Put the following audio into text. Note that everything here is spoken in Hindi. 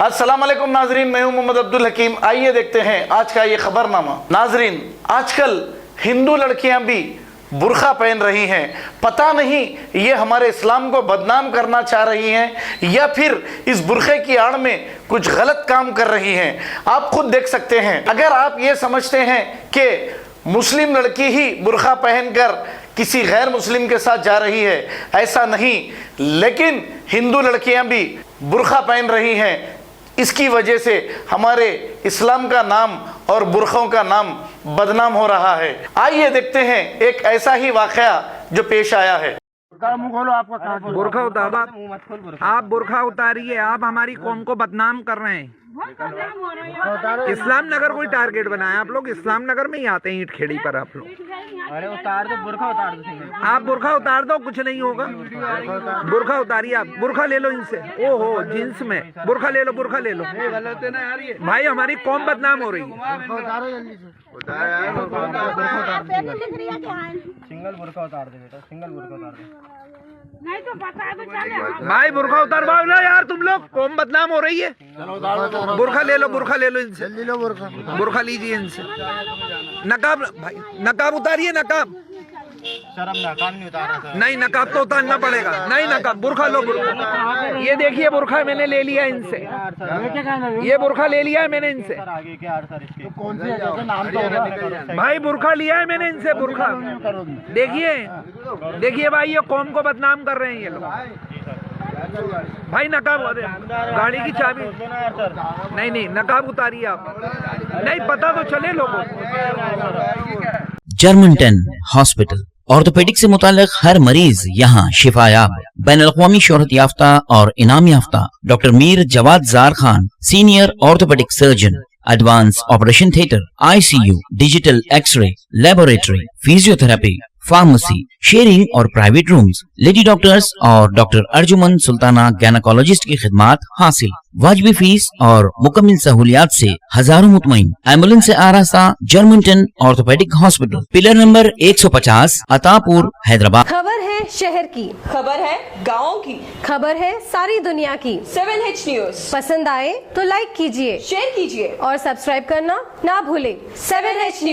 अस्सलाम वालेकुम नाजरीन, मैं हूं मोहम्मद अब्दुल हकीम। आइए देखते हैं आज का ये खबरनामा। नाजरीन, आजकल हिंदू लड़कियां भी बुर्खा पहन रही हैं। पता नहीं ये हमारे इस्लाम को बदनाम करना चाह रही हैं या फिर इस बुर्खे की आड़ में कुछ गलत काम कर रही हैं। आप खुद देख सकते हैं। अगर आप ये समझते हैं कि मुस्लिम लड़की ही बुर्खा पहनकर किसी गैर मुस्लिम के साथ जा रही है, ऐसा नहीं, लेकिन हिंदू लड़कियां भी बुर्खा पहन रही हैं। इसकी वजह से हमारे इस्लाम का नाम और बुर्खों का नाम बदनाम हो रहा है। आइए देखते हैं एक ऐसा ही वाकया जो पेश आया है। बुर्खा उतार दो आप बुर्खा उतारिए। आप हमारी कौम को बदनाम कर रहे हैं। इस्लाम नगर कोई टारगेट बनाया? आप लोग इस्लाम नगर में ही आते हैं, ईंट खेड़ी पर आप लोग। अरे उतार दो, बुर्खा उतार दो। आप बुर्खा उतार दो, कुछ नहीं होगा। बुर्खा उतारिए। आप बुर्खा ले लो इनसे। ओहो, जींस में बुर्खा ले लो, बुर्खा ले लो। गलत है ना यार ये। भाई हमारी कौम बदनाम हो रही है। सिंगल बुर्खा उतार दे बेटा, सिंगल बुर्खा उतार दे। नहीं तो बता दो चले। भाई बुर्खा उतारवाओ ना यार, तुम लोग, कौम बदनाम हो रही है। बुर्खा ले लो, बुर्खा ले लो इनसे। बुर्खा लीजिए इनसे। नकाब, भाई नकाब उतारिए। नकाब शर्म नकाब नहीं उतारा सर। नहीं, नकाब तो उतारना पड़ेगा। नहीं, नकाब, बुर्खा लो, बुर्खा। ये देखिए, बुर्खा मैंने ले लिया इनसे। ये बुर्खा ले लिया है मैंने इनसे। आगे क्या सर इसके? कौन सी नाम तो भाई बुर्खा लिया है मैंने इनसे। बुर्खा देखिए, देखिए भाई, ये कौम को बदनाम कर रहे हैं ये लोग। भाई नकाब, गाड़ी की चाबी। नहीं नहीं, नकाब उतारिए आप। नहीं, पता तो चले लोगों को। जर्मनटन हॉस्पिटल, ऑर्थोपेडिक से मुताल्लिक हर मरीज यहाँ शिफायाब। बैनुल-अक़वामी शोहरत याफ्ता और इनाम याफ्ता doctor Mir Jawad Zar Khan, senior orthopaedic surgeon, advance operation theatre, ICU, digital x-ray, laboratory, physiotherapy, pharmacy, sharing और प्राइवेट रूम्स, लेडी डॉक्टर्स और डॉक्टर अर्जुमन सुल्ताना गैनाकोलॉजिस्ट की खिदमात हासिल। वाजिबी फीस और मुकम्मल सहूलियात से हजारों मुतमईन। एम्बुलेंस से आरास्ता Germanten orthopaedic hospital, pillar number 150, Attapur, Hyderabad. खबर है शहर की, खबर है गाँव की, खबर है सारी दुनिया की। 7H न्यूज पसंद आए तो लाइक कीजिए, शेयर कीजिए और सब्सक्राइब करना ना भूले। 7H news.